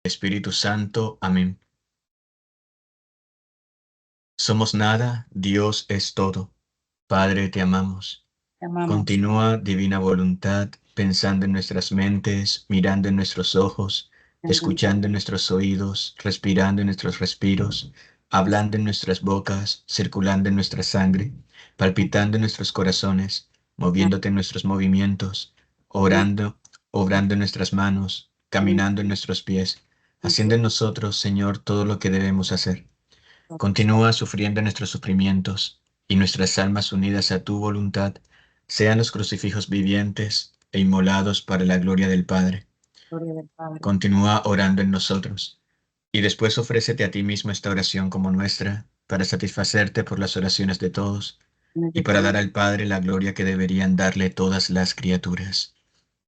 Espíritu Santo. Amén. Somos nada, Dios es todo. Padre, te amamos. Te amamos. Continúa, divina voluntad, pensando en nuestras mentes, mirando en nuestros ojos, escuchando en nuestros oídos, respirando en nuestros respiros, hablando en nuestras bocas, circulando en nuestra sangre, palpitando en nuestros corazones, moviéndote en nuestros movimientos, orando, obrando en nuestras manos, caminando en nuestros pies, haciendo en nosotros, Señor, todo lo que debemos hacer. Continúa sufriendo nuestros sufrimientos y nuestras almas unidas a tu voluntad sean los crucifijos vivientes e inmolados para la gloria del Padre. Gloria del Padre. Continúa orando en nosotros y después ofrécete a ti mismo esta oración como nuestra para satisfacerte por las oraciones de todos y para dar al Padre la gloria que deberían darle todas las criaturas.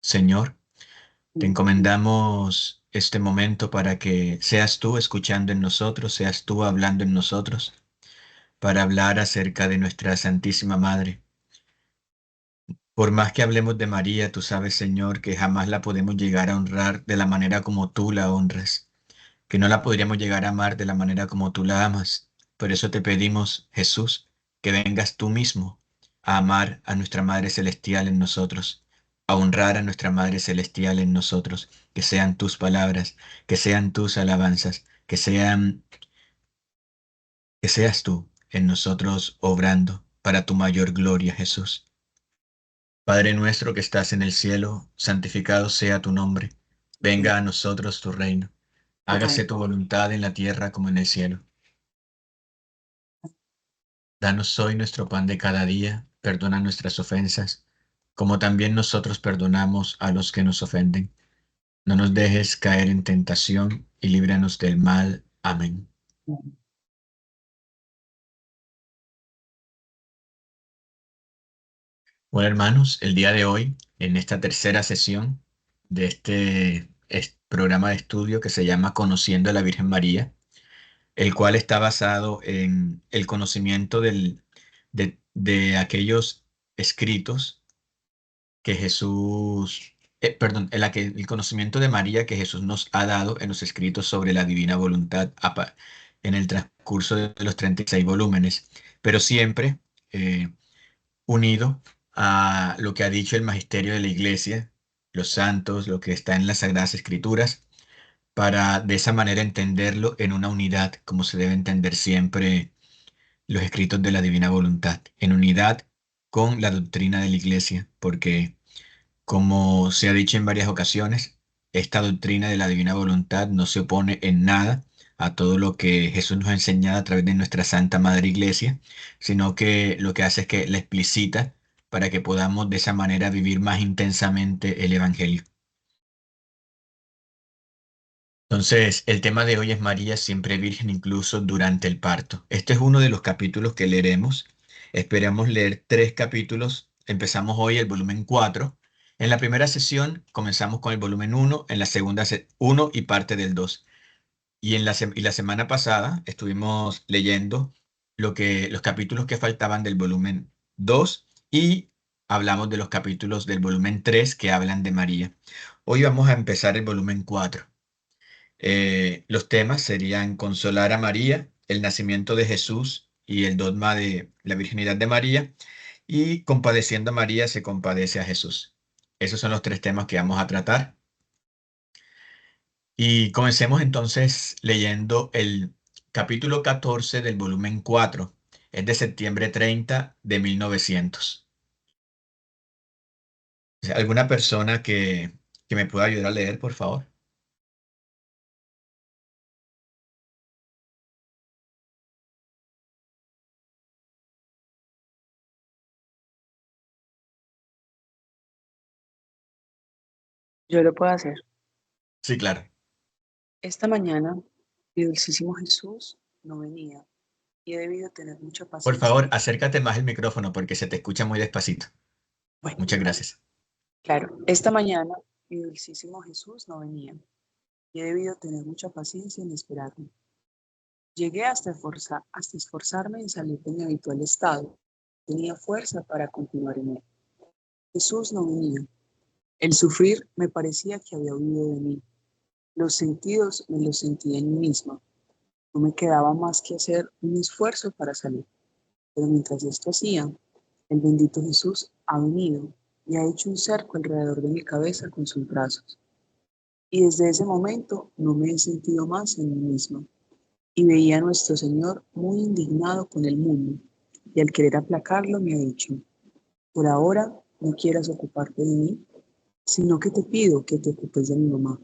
Señor, te encomendamos este momento para que seas tú escuchando en nosotros, seas tú hablando en nosotros para hablar acerca de nuestra Santísima Madre. Por más que hablemos de María, tú sabes, Señor, que jamás la podemos llegar a honrar de la manera como tú la honras, que no la podríamos llegar a amar de la manera como tú la amas. Por eso te pedimos, Jesús, que vengas tú mismo a amar a nuestra Madre Celestial en nosotros, a honrar a nuestra Madre Celestial en nosotros, que sean tus palabras, que sean tus alabanzas, que seas tú en nosotros obrando para tu mayor gloria, Jesús. Padre nuestro que estás en el cielo, santificado sea tu nombre. Venga a nosotros tu reino. Hágase tu voluntad en la tierra como en el cielo. Danos hoy nuestro pan de cada día. Perdona nuestras ofensas, como también nosotros perdonamos a los que nos ofenden. No nos dejes caer en tentación y líbranos del mal. Amén. Bueno, hermanos, el día de hoy, en esta tercera sesión de este programa de estudio que se llama Conociendo a la Virgen María, el cual está basado en el conocimiento de aquellos escritos que el conocimiento de María que Jesús nos ha dado en los escritos sobre la divina voluntad en el transcurso de los 36 volúmenes, pero siempre eh, unido a lo que ha dicho el magisterio de la Iglesia, los santos, lo que está en las Sagradas Escrituras, para de esa manera entenderlo en una unidad, como se debe entender siempre los escritos de la divina voluntad, en unidad con la doctrina de la Iglesia, porque como se ha dicho en varias ocasiones, esta doctrina de la divina voluntad no se opone en nada a todo lo que Jesús nos ha enseñado a través de nuestra Santa Madre Iglesia, sino que lo que hace es que la explicita para que podamos de esa manera vivir más intensamente el Evangelio. Entonces, el tema de hoy es María siempre virgen incluso durante el parto. Este es uno de los capítulos que leeremos. Esperamos leer 3 capítulos. Empezamos hoy el volumen 4. En la primera sesión comenzamos con el volumen 1, en la segunda 1 y parte del 2. Y la semana pasada estuvimos leyendo los capítulos que faltaban del volumen 2 y hablamos de los capítulos del volumen 3 que hablan de María. Hoy vamos a empezar el volumen 4. Los temas serían consolar a María, el nacimiento de Jesús y el dogma de la virginidad de María, y compadeciendo a María se compadece a Jesús. Esos son los 3 temas que vamos a tratar. Y comencemos entonces leyendo el capítulo 14 del volumen 4. Es de septiembre 30 de 1900. ¿Alguna persona que me pueda ayudar a leer, por favor? Yo lo puedo hacer. Sí, claro. Esta mañana, mi dulcísimo Jesús no venía y he debido tener mucha Por paciencia. favor, acércate más el micrófono porque se te escucha muy despacito. Bueno, Muchas gracias. claro, esta mañana mi dulcísimo Jesús no venía y he debido tener mucha paciencia en esperarme. Llegué hasta esforzarme en salir de mi habitual estado. Tenía fuerza para continuar en él. Jesús no venía. El sufrir me parecía que había huido de mí. Los sentidos me los sentía en mí misma. No me quedaba más que hacer un esfuerzo para salir. Pero mientras esto hacía, el bendito Jesús ha venido y ha hecho un cerco alrededor de mi cabeza con sus brazos. Y desde ese momento no me he sentido más en mí misma. Y veía a nuestro Señor muy indignado con el mundo, y al querer aplacarlo me ha dicho: por ahora no quieras ocuparte de mí, sino que te pido que te ocupes de mi mamá.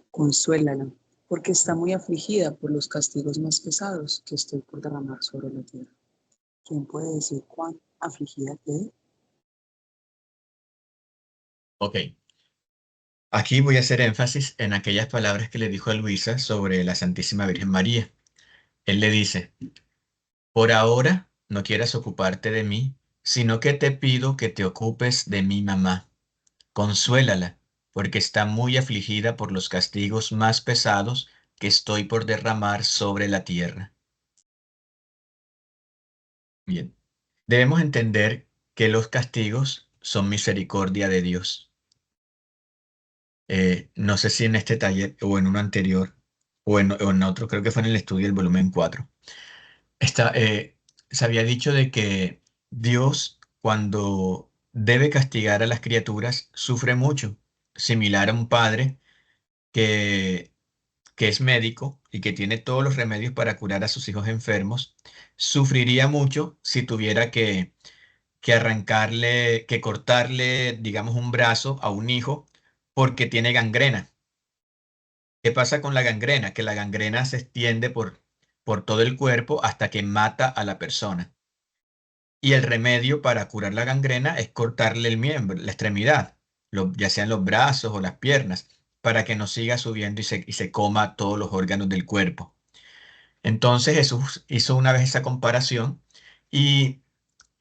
Consuélala, porque está muy afligida por los castigos más pesados que estoy por derramar sobre la tierra. ¿Quién puede decir cuán afligida quedé? Ok, aquí voy a hacer énfasis en aquellas palabras que le dijo a Luisa sobre la Santísima Virgen María. Él le dice, por ahora no quieras ocuparte de mí, sino que te pido que te ocupes de mi mamá. Consuélala, porque está muy afligida por los castigos más pesados que estoy por derramar sobre la tierra. Bien, debemos entender que los castigos son misericordia de Dios. No sé si en este taller o en uno anterior o en otro, creo que fue en el estudio del volumen 4, está, se había dicho de que Dios, cuando debe castigar a las criaturas, sufre mucho, similar a un padre que, que es médico y que tiene todos los remedios para curar a sus hijos enfermos, sufriría mucho si tuviera que arrancarle, que cortarle, digamos, un brazo a un hijo porque tiene gangrena. ¿Qué pasa con la gangrena? Que la gangrena se extiende por todo el cuerpo hasta que mata a la persona. Y el remedio para curar la gangrena es cortarle el miembro, la extremidad, ya sean los brazos o las piernas, para que no siga subiendo y se coma todos los órganos del cuerpo. Entonces Jesús hizo una vez esa comparación y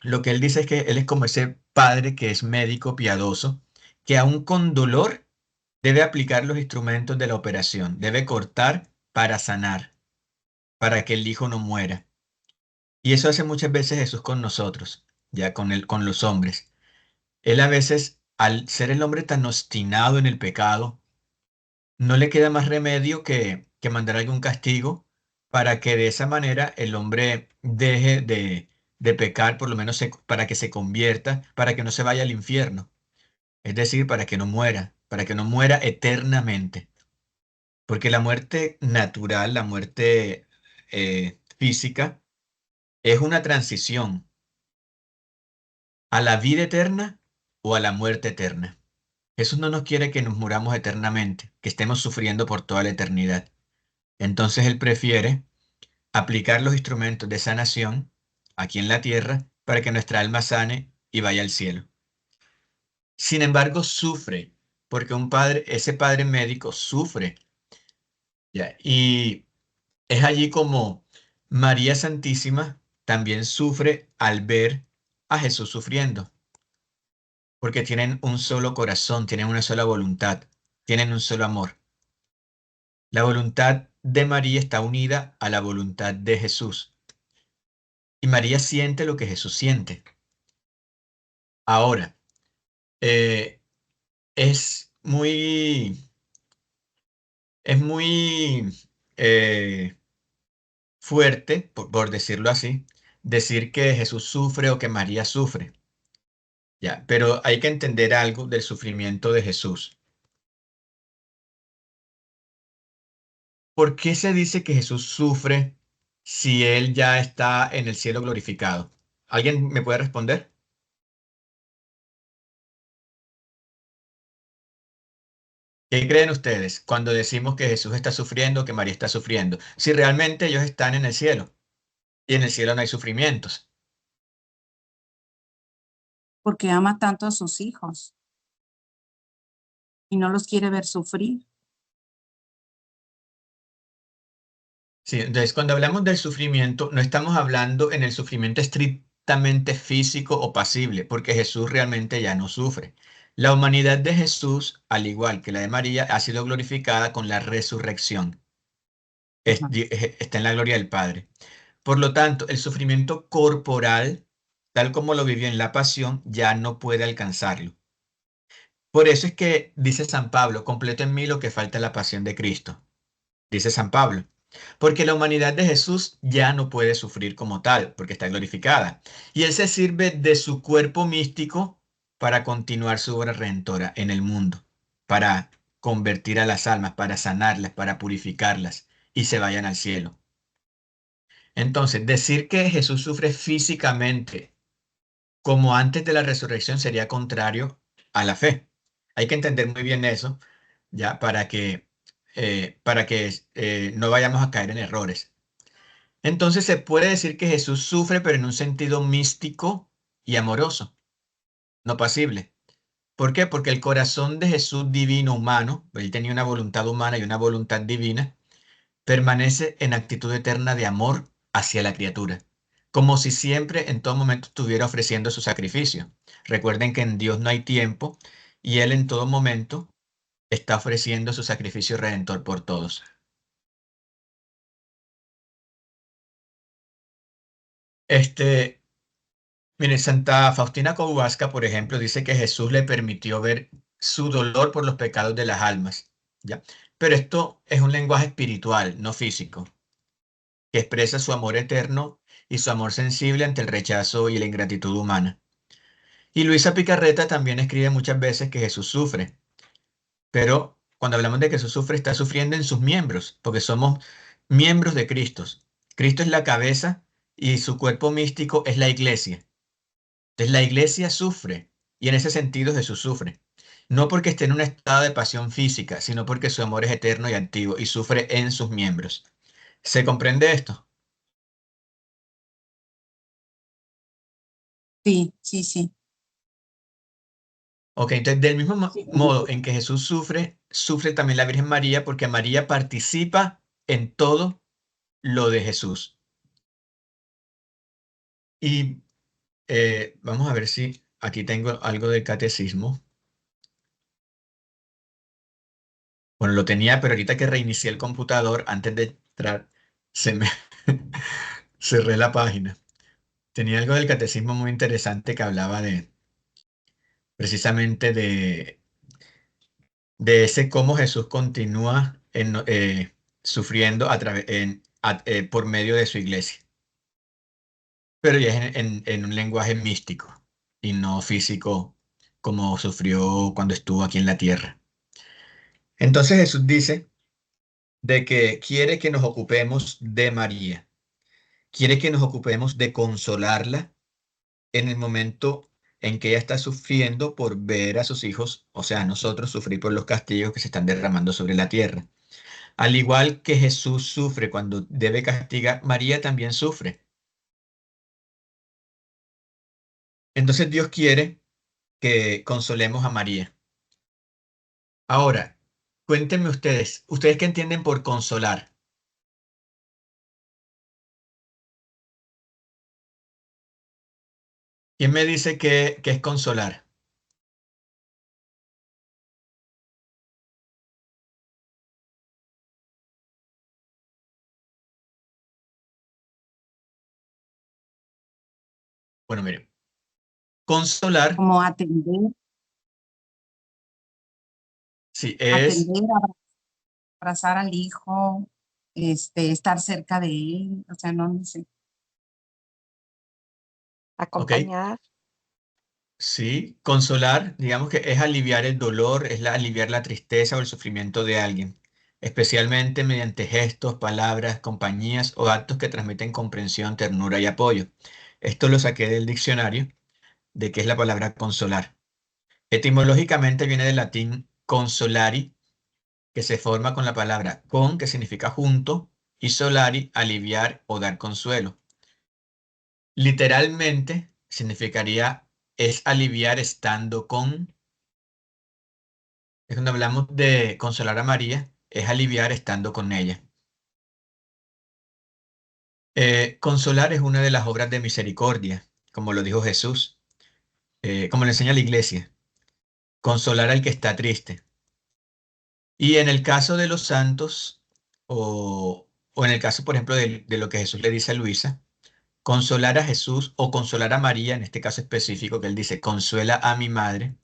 lo que él dice es que él es como ese padre que es médico piadoso, que aún con dolor debe aplicar los instrumentos de la operación, debe cortar para sanar, para que el hijo no muera. Y eso hace muchas veces Jesús con nosotros, ya con los hombres. Él a veces, al ser el hombre tan obstinado en el pecado, no le queda más remedio que mandar algún castigo para que de esa manera el hombre deje de pecar, por lo menos para que se convierta, para que no se vaya al infierno. Es decir, para que no muera eternamente. Porque la muerte natural, la muerte física, es una transición a la vida eterna o a la muerte eterna. Jesús no nos quiere que nos muramos eternamente, que estemos sufriendo por toda la eternidad. Entonces Él prefiere aplicar los instrumentos de sanación aquí en la tierra para que nuestra alma sane y vaya al cielo. Sin embargo, sufre, porque ese padre médico sufre, ¿ya? Y es allí como María Santísima también sufre al ver a Jesús sufriendo, porque tienen un solo corazón, tienen una sola voluntad, tienen un solo amor. La voluntad de María está unida a la voluntad de Jesús. Y María siente lo que Jesús siente. Ahora, eh, es muy eh, fuerte, por decirlo así, decir que Jesús sufre o que María sufre. Ya, pero hay que entender algo del sufrimiento de Jesús. ¿Por qué se dice que Jesús sufre si él ya está en el cielo glorificado? ¿Alguien me puede responder? ¿Qué creen ustedes cuando decimos que Jesús está sufriendo, que María está sufriendo? Si realmente ellos están en el cielo y en el cielo no hay sufrimientos. Porque ama tanto a sus hijos y no los quiere ver sufrir. Sí, entonces cuando hablamos del sufrimiento, no estamos hablando en el sufrimiento estrictamente físico o pasible, porque Jesús realmente ya no sufre. La humanidad de Jesús, al igual que la de María, ha sido glorificada con la resurrección. Ajá. Está en la gloria del Padre. Por lo tanto, el sufrimiento corporal, tal como lo vivió en la pasión, ya no puede alcanzarlo. Por eso es que dice San Pablo, completo en mí lo que falta la pasión de Cristo, dice San Pablo. Porque la humanidad de Jesús ya no puede sufrir como tal, porque está glorificada. Y Él se sirve de su cuerpo místico para continuar su obra redentora en el mundo, para convertir a las almas, para sanarlas, para purificarlas y se vayan al cielo. Entonces, decir que Jesús sufre físicamente como antes de la resurrección sería contrario a la fe. Hay que entender muy bien eso, ya, para que no vayamos a caer en errores. Entonces se puede decir que Jesús sufre, pero en un sentido místico y amoroso, no pasible. ¿Por qué? Porque el corazón de Jesús divino humano, él tenía una voluntad humana y una voluntad divina, permanece en actitud eterna de amor hacia la criatura, como si siempre en todo momento estuviera ofreciendo su sacrificio. Recuerden que en Dios no hay tiempo y Él en todo momento está ofreciendo su sacrificio redentor por todos. Este, Mire, Santa Faustina Kowalska, por ejemplo, dice que Jesús le permitió ver su dolor por los pecados de las almas, ¿ya? Pero esto es un lenguaje espiritual, no físico, que expresa su amor eterno y su amor sensible ante el rechazo y la ingratitud humana. Y Luisa Picarreta también escribe muchas veces que Jesús sufre, pero cuando hablamos de que Jesús sufre, está sufriendo en sus miembros, porque somos miembros de Cristo. Cristo es la cabeza y su cuerpo místico es la iglesia. Entonces la iglesia sufre y en ese sentido Jesús sufre. No porque esté en un estado de pasión física, sino porque su amor es eterno y antiguo y sufre en sus miembros. ¿Se comprende esto? Sí, sí, sí. Ok, entonces del mismo Sí, modo en que Jesús sufre, sufre también la Virgen María porque María participa en todo lo de Jesús. Y vamos a ver si aquí tengo algo del catecismo. Bueno, lo tenía, pero ahorita que reinicié el computador, antes de entrar, se me cerré la página. Tenía algo del catecismo muy interesante que hablaba de precisamente de ese cómo Jesús continúa sufriendo por medio de su iglesia, pero ya es en un lenguaje místico y no físico como sufrió cuando estuvo aquí en la tierra. Entonces Jesús dice de que quiere que nos ocupemos de María, quiere que nos ocupemos de consolarla en el momento en que ella está sufriendo por ver a sus hijos, o sea, a nosotros sufrir por los castigos que se están derramando sobre la tierra. Al igual que Jesús sufre cuando debe castigar, María también sufre. Entonces Dios quiere que consolemos a María. Ahora, cuéntenme ¿ustedes qué entienden por consolar? ¿Quién me dice que es consolar? Bueno, miren, consolar, Como atender, sí, atender, abrazar al hijo, estar cerca de él, o sea, no, no sé. ok, Acompañar. sí, consolar, digamos que es aliviar el dolor, aliviar la tristeza o el sufrimiento de alguien, especialmente mediante gestos, palabras, compañías o actos que transmiten comprensión, ternura y apoyo. Esto lo saqué del diccionario de qué es la palabra consolar. Etimológicamente viene del latín consolari, que se forma con la palabra con, que significa junto, y solari, aliviar o dar consuelo. Literalmente significaría es aliviar estando con. Es cuando hablamos de consolar a María, es aliviar estando con ella. Consolar es una de las obras de misericordia, como lo dijo Jesús, como le enseña la iglesia. Consolar al que está triste. Y en el caso de los santos, o en el caso, por ejemplo, de lo que Jesús le dice a Luisa, consolar a Jesús o consolar a María, en este caso específico que él dice, consuela a mi madre,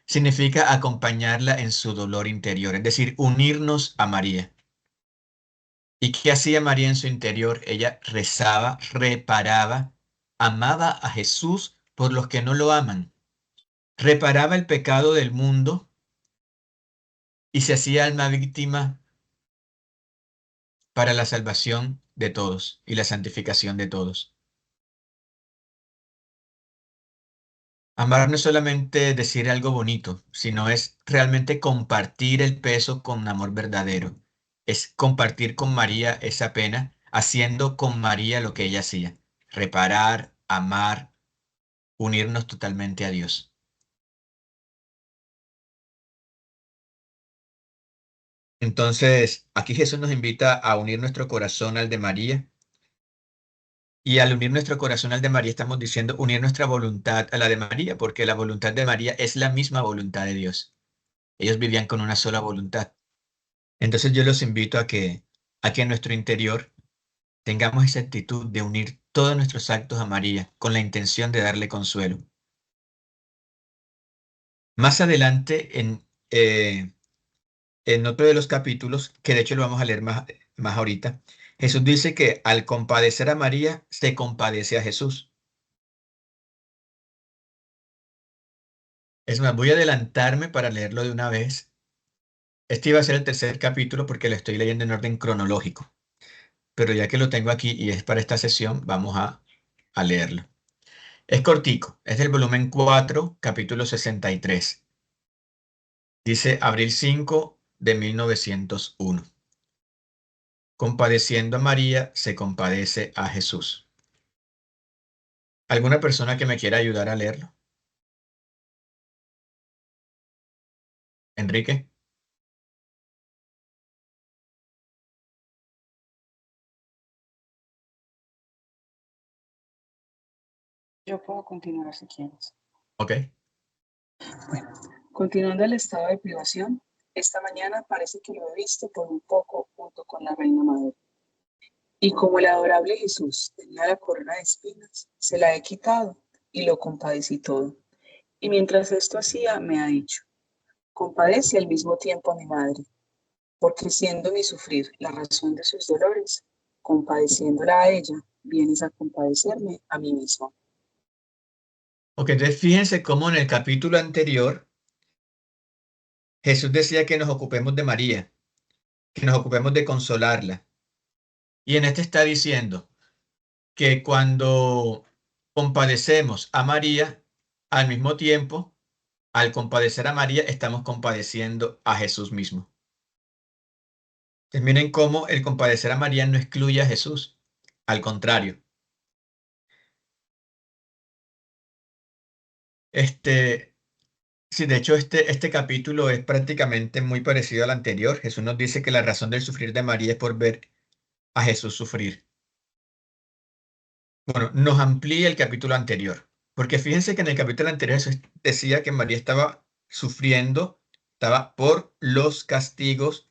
significa acompañarla en su dolor interior, es decir, unirnos a María. ¿Y qué hacía María en su interior? Ella rezaba, reparaba, amaba a Jesús por los que no lo aman, reparaba el pecado del mundo y se hacía alma víctima para la salvación de todos y la santificación de todos. Amar no es solamente decir algo bonito, sino es realmente compartir el peso con amor verdadero. Es compartir con María esa pena, haciendo con María lo que ella hacía, reparar, amar, unirnos totalmente a Dios. Entonces, aquí Jesús nos invita a unir nuestro corazón al de María. Y al unir nuestro corazón al de María, estamos diciendo unir nuestra voluntad a la de María, porque la voluntad de María es la misma voluntad de Dios. Ellos vivían con una sola voluntad. Entonces yo los invito a que en nuestro interior tengamos esa actitud de unir todos nuestros actos a María con la intención de darle consuelo. Más adelante, en otro de los capítulos, que de hecho lo vamos a leer más ahorita, Jesús dice que al compadecer a María, se compadece a Jesús. Es más, voy a adelantarme para leerlo de una vez. Este iba a ser el tercer capítulo porque lo estoy leyendo en orden cronológico, pero ya que lo tengo aquí y es para esta sesión, vamos a leerlo. Es cortico, es del volumen 4, capítulo 63. Dice abril 5 de 1901. Compadeciendo a María, se compadece a Jesús. ¿Alguna persona que me quiera ayudar a leerlo? Enrique. Yo puedo continuar si quieres. Ok. Bueno, continuando el estado de privación, esta mañana parece que lo he visto por un poco junto con la Reina Madre. Y como el adorable Jesús tenía la corona de espinas, se la he quitado y lo compadecí todo. Y mientras esto hacía, me ha dicho, compadece al mismo tiempo a mi madre, porque siendo mi sufrir la razón de sus dolores, compadeciéndola a ella, vienes a compadecerme a mí mismo. Ok, entonces fíjense cómo en el capítulo anterior Jesús decía que nos ocupemos de María, que nos ocupemos de consolarla. Y en este está diciendo que cuando compadecemos a María, al mismo tiempo, al compadecer a María, estamos compadeciendo a Jesús mismo. Entonces, miren cómo el compadecer a María no excluye a Jesús, al contrario. Sí, de hecho, este capítulo es prácticamente muy parecido al anterior. Jesús nos dice que la razón del sufrir de María es por ver a Jesús sufrir. Bueno, nos amplía el capítulo anterior, porque fíjense que en el capítulo anterior Jesús decía que María estaba sufriendo, estaba por los castigos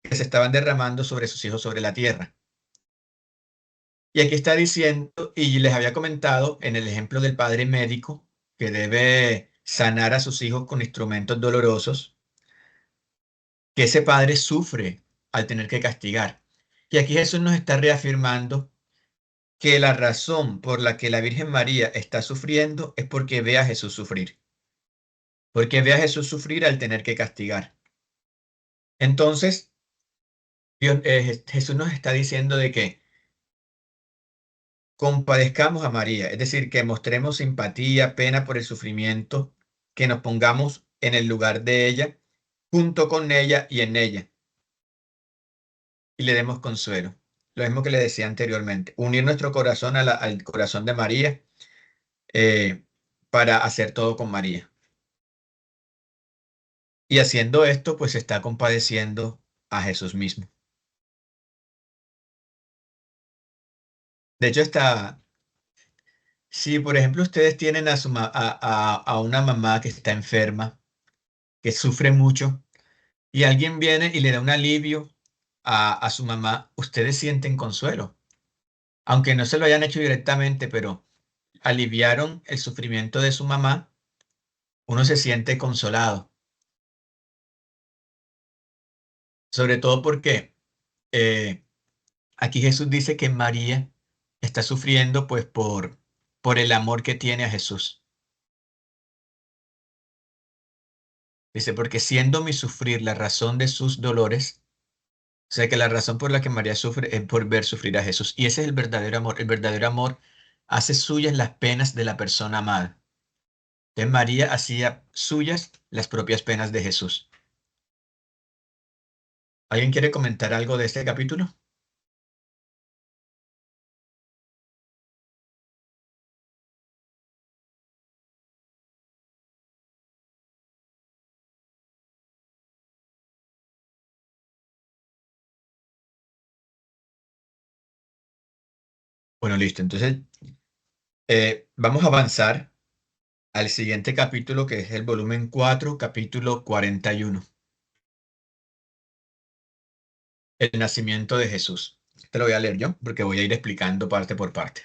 que se estaban derramando sobre sus hijos sobre la tierra. Y aquí está diciendo, y les había comentado en el ejemplo del padre médico, que debe sanar a sus hijos con instrumentos dolorosos, que ese padre sufre al tener que castigar. Y aquí Jesús nos está reafirmando que la razón por la que la Virgen María está sufriendo es porque ve a Jesús sufrir, porque ve a Jesús sufrir al tener que castigar. Entonces, Jesús nos está diciendo de que compadezcamos a María, es decir, que mostremos simpatía, pena por el sufrimiento, que nos pongamos en el lugar de ella, junto con ella y en ella, y le demos consuelo. Lo mismo que le decía anteriormente, unir nuestro corazón al corazón de María eh, para hacer todo con María. Y haciendo esto, pues está compadeciendo a Jesús mismo. De hecho, si por ejemplo ustedes tienen a una mamá que está enferma, que sufre mucho, y alguien viene y le da un alivio a su mamá, ustedes sienten consuelo. Aunque no se lo hayan hecho directamente, pero aliviaron el sufrimiento de su mamá, uno se siente consolado, sobre todo porque eh, aquí Jesús dice que María está sufriendo pues por el amor que tiene a Jesús. Dice, porque siendo mi sufrir la razón de sus dolores, o sea que la razón por la que María sufre es por ver sufrir a Jesús. Y ese es el verdadero amor. El verdadero amor hace suyas las penas de la persona amada. Entonces María hacía suyas las propias penas de Jesús. ¿Alguien quiere comentar algo de este capítulo? Bueno, listo. Entonces, vamos a avanzar al siguiente capítulo, que es el volumen 4, capítulo 41. El nacimiento de Jesús. Te lo voy a leer yo, porque voy a ir explicando parte por parte.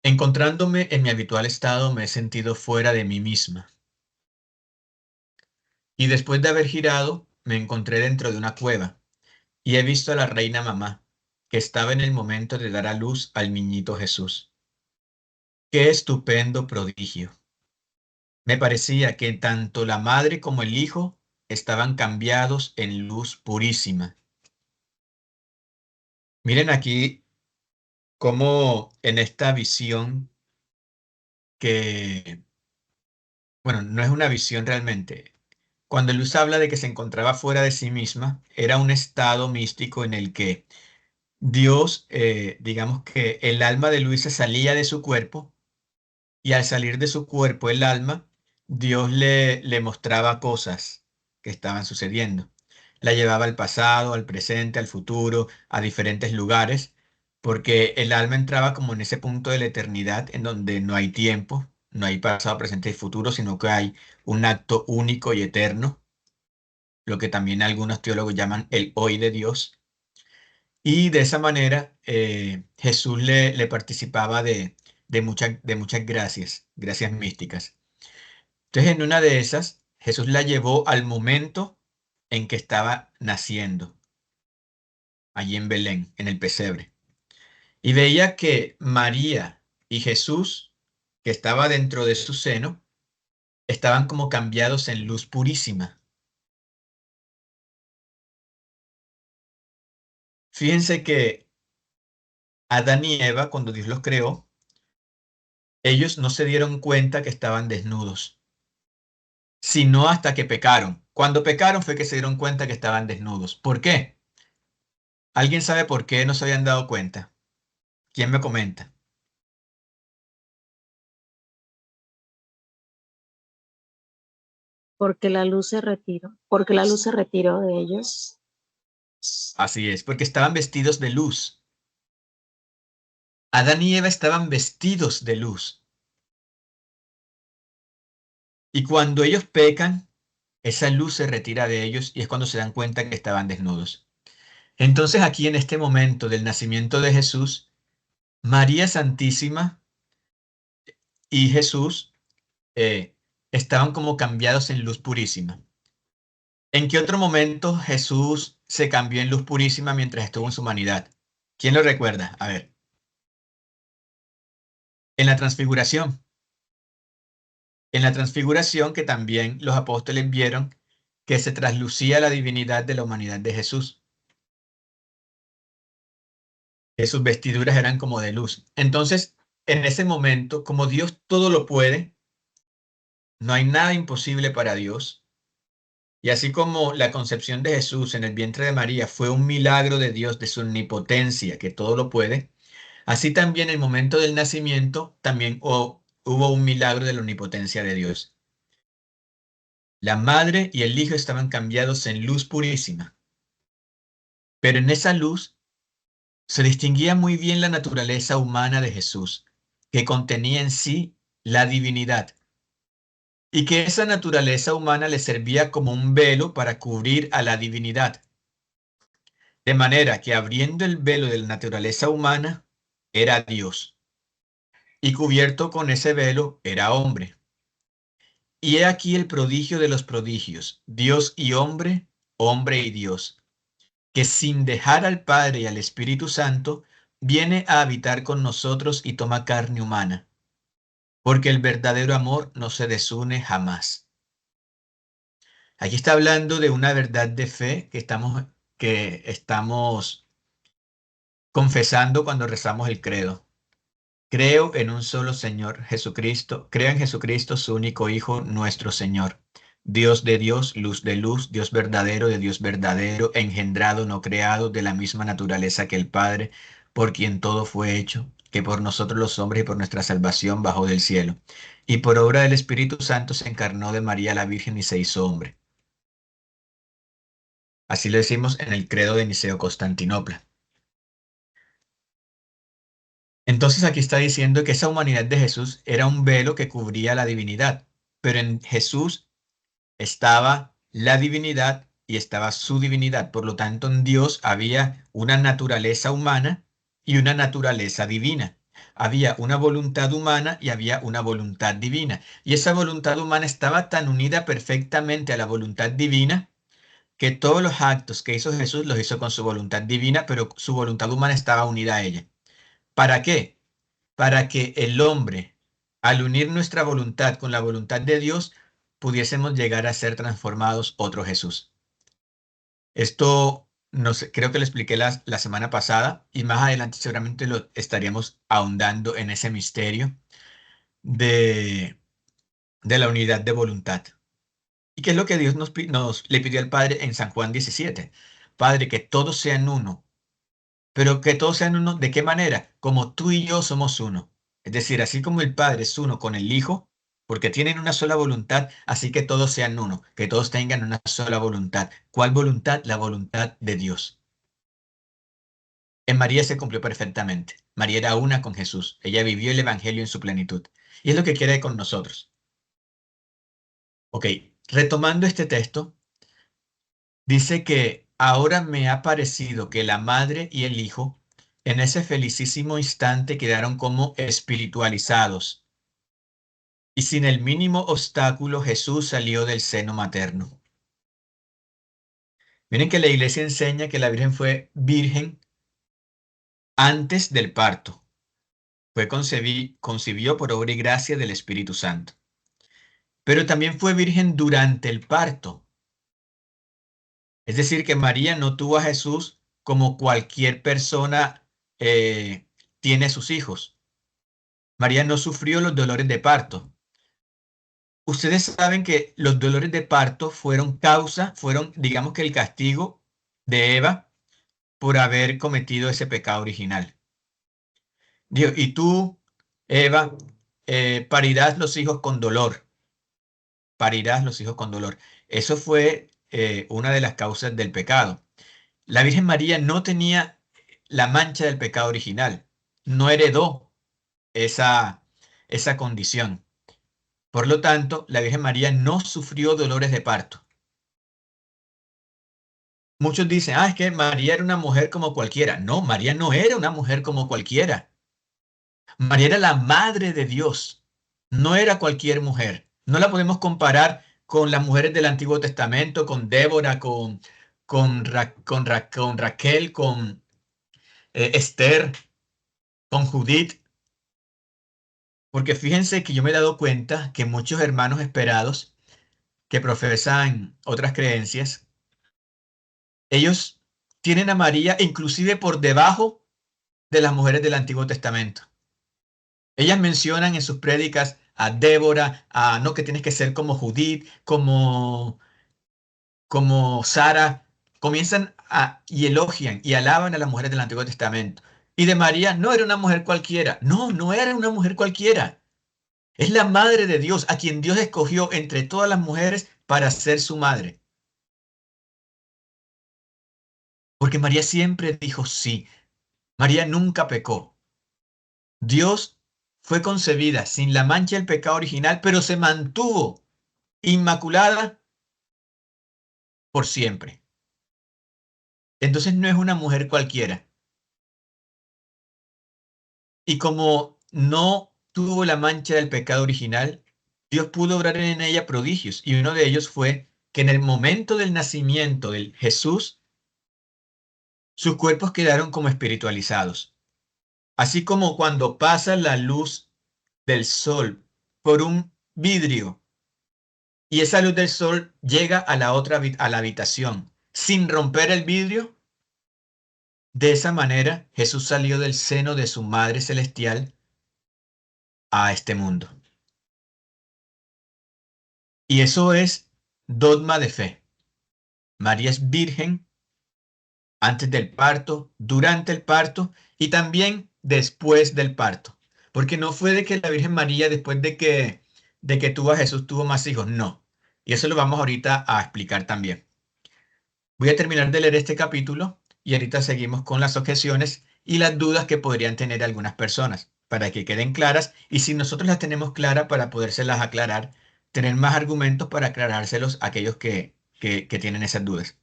Encontrándome en mi habitual estado, me he sentido fuera de mí misma. Y después de haber girado, me encontré dentro de una cueva y he visto a la reina mamá, que estaba en el momento de dar a luz al niñito Jesús. ¡Qué estupendo prodigio! Me parecía que tanto la madre como el hijo estaban cambiados en luz purísima. Miren aquí cómo en esta visión que, bueno, no es una visión realmente. Cuando Luz habla de que se encontraba fuera de sí misma, era un estado místico en el que Dios, digamos que el alma de Luisa salía de su cuerpo y al salir de su cuerpo el alma, Dios le mostraba cosas que estaban sucediendo. La llevaba al pasado, al presente, al futuro, a diferentes lugares, porque el alma entraba como en ese punto de la eternidad en donde no hay tiempo, no hay pasado, presente y futuro, sino que hay un acto único y eterno, lo que también algunos teólogos llaman el hoy de Dios. Y de esa manera Jesús le participaba de muchas gracias, gracias místicas. Entonces en una de esas, Jesús la llevó al momento en que estaba naciendo, allí en Belén, en el pesebre. Y veía que María y Jesús, que estaba dentro de su seno, estaban como cambiados en luz purísima. Fíjense que Adán y Eva, cuando Dios los creó, ellos no se dieron cuenta que estaban desnudos, sino hasta que pecaron. Cuando pecaron fue que se dieron cuenta que estaban desnudos. ¿Por qué? ¿Alguien sabe por qué no se habían dado cuenta? ¿Quién me comenta? Porque la luz se retiró de ellos. Así es, porque estaban vestidos de luz. Adán y Eva estaban vestidos de luz. Y cuando ellos pecan, esa luz se retira de ellos y es cuando se dan cuenta que estaban desnudos. Entonces aquí en este momento del nacimiento de Jesús, María Santísima y Jesús eh, estaban como cambiados en luz purísima. ¿En qué otro momento Jesús se cambió en luz purísima mientras estuvo en su humanidad? ¿Quién lo recuerda? A ver, en la transfiguración. En la transfiguración que también los apóstoles vieron que se traslucía la divinidad de la humanidad de Jesús, que sus vestiduras eran como de luz. Entonces, en ese momento, como Dios todo lo puede, no hay nada imposible para Dios. Y así como la concepción de Jesús en el vientre de María fue un milagro de Dios, de su omnipotencia, que todo lo puede, así también en el momento del nacimiento también hubo un milagro de la omnipotencia de Dios. La madre y el hijo estaban cambiados en luz purísima, pero en esa luz se distinguía muy bien la naturaleza humana de Jesús, que contenía en sí la divinidad, y que esa naturaleza humana le servía como un velo para cubrir a la divinidad. De manera que abriendo el velo de la naturaleza humana, era Dios. y cubierto con ese velo era hombre. Y he aquí el prodigio de los prodigios, Dios y hombre, hombre y Dios, que sin dejar al Padre y al Espíritu Santo, viene a habitar con nosotros y toma carne humana, porque el verdadero amor no se desune jamás. Aquí está hablando de una verdad de fe que estamos confesando cuando rezamos el credo. Creo en un solo Señor Jesucristo, creo en Jesucristo, su único Hijo, nuestro Señor. Dios de Dios, luz de luz, Dios verdadero de Dios verdadero, engendrado, no creado, de la misma naturaleza que el Padre, por quien todo fue hecho, que por nosotros los hombres y por nuestra salvación bajó del cielo. Y por obra del Espíritu Santo se encarnó de María la Virgen y se hizo hombre. Así lo decimos en el credo de Niceo Constantinopla. Entonces aquí está diciendo que esa humanidad de Jesús era un velo que cubría la divinidad, pero en Jesús estaba la divinidad y estaba su divinidad. Por lo tanto, en Dios había una naturaleza humana y una naturaleza divina. Había una voluntad humana y había una voluntad divina. Y esa voluntad humana estaba tan unida perfectamente a la voluntad divina que todos los actos que hizo Jesús los hizo con su voluntad divina, pero su voluntad humana estaba unida a ella. ¿Para qué? Para que el hombre, al unir nuestra voluntad con la voluntad de Dios, pudiésemos llegar a ser transformados otro Jesús. Esto no sé, creo que lo expliqué la semana pasada y más adelante seguramente lo estaríamos ahondando en ese misterio de, de la unidad de voluntad. ¿Y qué es lo que Dios le pidió al Padre en San Juan 17? Padre, que todos sean uno. Pero que todos sean uno, ¿de qué manera? Como tú y yo somos uno. Es decir, así como el Padre es uno con el Hijo, porque tienen una sola voluntad, así que todos sean uno, que todos tengan una sola voluntad. ¿Cuál voluntad? La voluntad de Dios. En María se cumplió perfectamente. María era una con Jesús. Ella vivió el Evangelio en su plenitud. Y es lo que quiere con nosotros. Ok, retomando este texto, dice que ahora me ha parecido que la madre y el hijo en ese felicísimo instante quedaron como espiritualizados y sin el mínimo obstáculo Jesús salió del seno materno. Miren que la iglesia enseña que la Virgen fue virgen antes del parto. Concibió por obra y gracia del Espíritu Santo. Pero también fue virgen durante el parto. Es decir, que María no tuvo a Jesús como cualquier persona tiene sus hijos. María no sufrió los dolores de parto. Ustedes saben que los dolores de parto fueron, digamos que el castigo de Eva por haber cometido ese pecado original. Dios, y tú, Eva, parirás los hijos con dolor. Parirás los hijos con dolor. Eso fue una de las causas del pecado. La Virgen María no tenía la mancha del pecado original, no heredó esa, esa condición. Por lo tanto, la Virgen María no sufrió dolores de parto. Muchos dicen, es que María era una mujer como cualquiera. No, María no era una mujer como cualquiera. María era la madre de Dios. No era cualquier mujer. No la podemos comparar con las mujeres del Antiguo Testamento, con Débora, con Raquel, con Esther, con Judith. Porque fíjense que yo me he dado cuenta que muchos hermanos esperados que profesan otras creencias, ellos tienen a María inclusive por debajo de las mujeres del Antiguo Testamento. Ellas mencionan en sus prédicas a Débora, a no que tienes que ser como Judith, como Sara, y elogian y alaban a las mujeres del Antiguo Testamento. Y de María no era una mujer cualquiera. No, no era una mujer cualquiera. Es la madre de Dios, a quien Dios escogió entre todas las mujeres para ser su madre. Porque María siempre dijo sí. María nunca pecó. Dios fue concebida sin la mancha del pecado original, pero se mantuvo inmaculada por siempre. Entonces no es una mujer cualquiera. Y como no tuvo la mancha del pecado original, Dios pudo obrar en ella prodigios, y uno de ellos fue que en el momento del nacimiento del Jesús, sus cuerpos quedaron como espiritualizados. Así como cuando pasa la luz del sol por un vidrio y esa luz del sol llega a a la habitación sin romper el vidrio, de esa manera Jesús salió del seno de su Madre Celestial a este mundo. Y eso es dogma de fe. María es virgen antes del parto, durante el parto y también después del parto. Porque no fue de que la Virgen María, después de que tuvo a Jesús, tuvo más hijos. No. Y eso lo vamos ahorita a explicar también. Voy a terminar de leer este capítulo y ahorita seguimos con las objeciones y las dudas que podrían tener algunas personas para que queden claras y si nosotros las tenemos claras para podérselas aclarar, tener más argumentos para aclarárselos a aquellos que tienen esas dudas.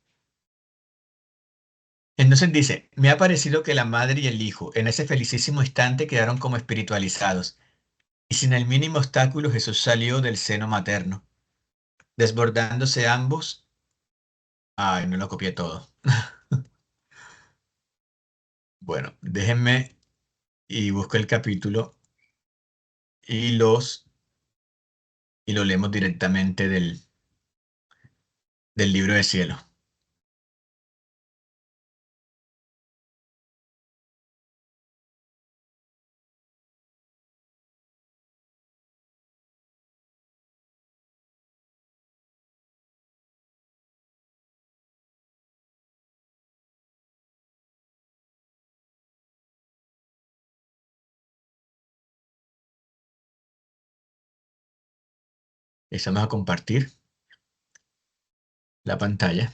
Entonces dice, me ha parecido que la madre y el hijo en ese felicísimo instante quedaron como espiritualizados y sin el mínimo obstáculo Jesús salió del seno materno, desbordándose ambos. Ay, no lo copié todo. Bueno, déjenme y busco el capítulo y y lo leemos directamente del libro de cielo. Empezamos a compartir la pantalla.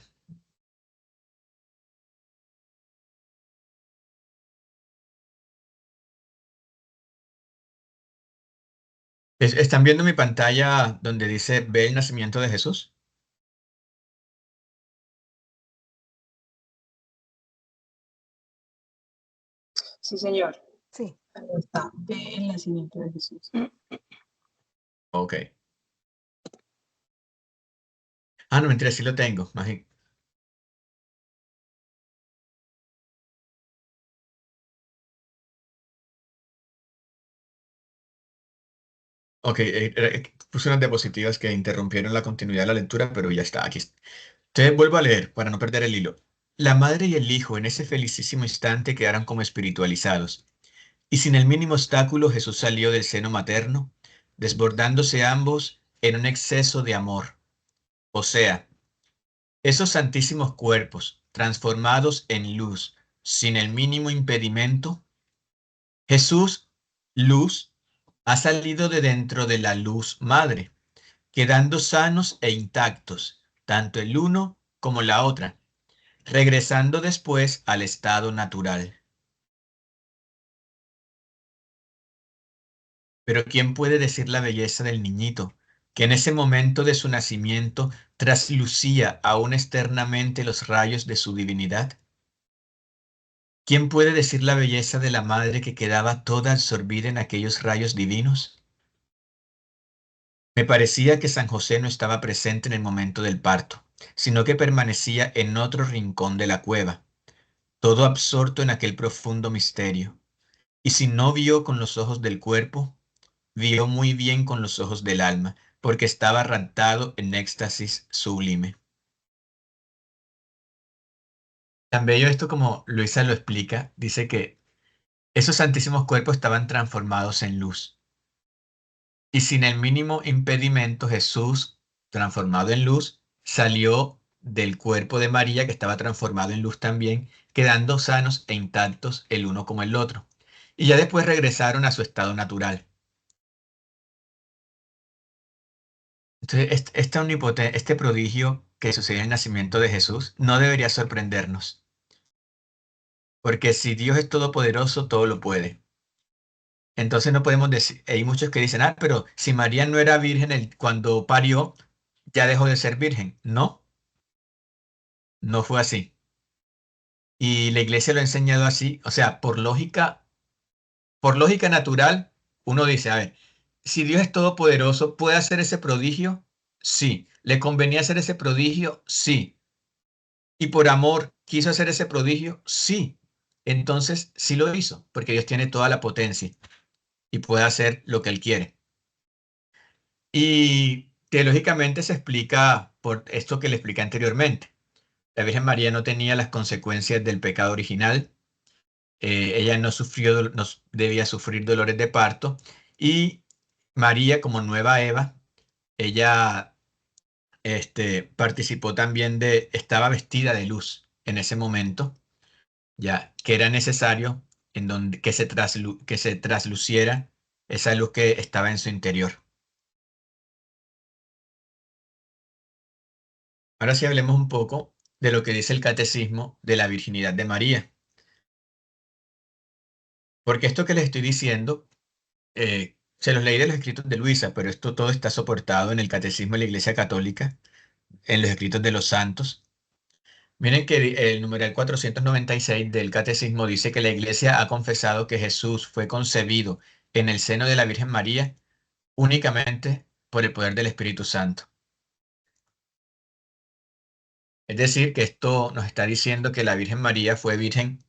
¿Están viendo mi pantalla donde dice ve el nacimiento de Jesús? Sí, señor. Sí. Ahí está. Ve el nacimiento de Jesús. Ok. Ah, no, mentira, sí lo tengo. Ok, puse unas diapositivas que interrumpieron la continuidad de la lectura, pero ya está, aquí. Entonces vuelvo a leer para no perder el hilo. La madre y el hijo en ese felicísimo instante quedaron como espiritualizados, y sin el mínimo obstáculo Jesús salió del seno materno, desbordándose ambos en un exceso de amor. O sea, esos santísimos cuerpos, transformados en luz, sin el mínimo impedimento, Jesús, luz, ha salido de dentro de la luz madre, quedando sanos e intactos, tanto el uno como la otra, regresando después al estado natural. Pero ¿quién puede decir la belleza del niñito, que en ese momento de su nacimiento traslucía aún externamente los rayos de su divinidad? ¿Quién puede decir la belleza de la madre que quedaba toda absorbida en aquellos rayos divinos? Me parecía que San José no estaba presente en el momento del parto, sino que permanecía en otro rincón de la cueva, todo absorto en aquel profundo misterio. Y si no vio con los ojos del cuerpo, vio muy bien con los ojos del alma, porque estaba raptado en éxtasis sublime. Tan bello esto como Luisa lo explica, dice que esos santísimos cuerpos estaban transformados en luz. Y sin el mínimo impedimento, Jesús, transformado en luz, salió del cuerpo de María, que estaba transformado en luz también, quedando sanos e intactos el uno como el otro. Y ya después regresaron a su estado natural. Entonces, este prodigio que sucedió en el nacimiento de Jesús no debería sorprendernos, porque si Dios es todopoderoso, todo lo puede. Entonces no podemos decir, hay muchos que dicen, ah, pero si María no era virgen cuando parió, ya dejó de ser virgen. No, no fue así. Y la iglesia lo ha enseñado así, o sea, por lógica natural, uno dice, a ver, si Dios es todopoderoso, ¿puede hacer ese prodigio? Sí. ¿Le convenía hacer ese prodigio? Sí. ¿Y por amor quiso hacer ese prodigio? Sí. Entonces sí lo hizo, porque Dios tiene toda la potencia y puede hacer lo que Él quiere. Y teológicamente se explica por esto que le expliqué anteriormente. La Virgen María no tenía las consecuencias del pecado original. Ella no debía sufrir dolores de parto. Y María, como nueva Eva, ella participó también estaba vestida de luz en ese momento, ya que era necesario que se trasluciera esa luz que estaba en su interior. Ahora sí hablemos un poco de lo que dice el Catecismo de la Virginidad de María. Porque esto que les estoy diciendo, se los leí de los escritos de Luisa, pero esto todo está soportado en el Catecismo de la Iglesia Católica, en los escritos de los santos. Miren que el numeral 496 del Catecismo dice que la Iglesia ha confesado que Jesús fue concebido en el seno de la Virgen María únicamente por el poder del Espíritu Santo. Es decir, que esto nos está diciendo que la Virgen María fue virgen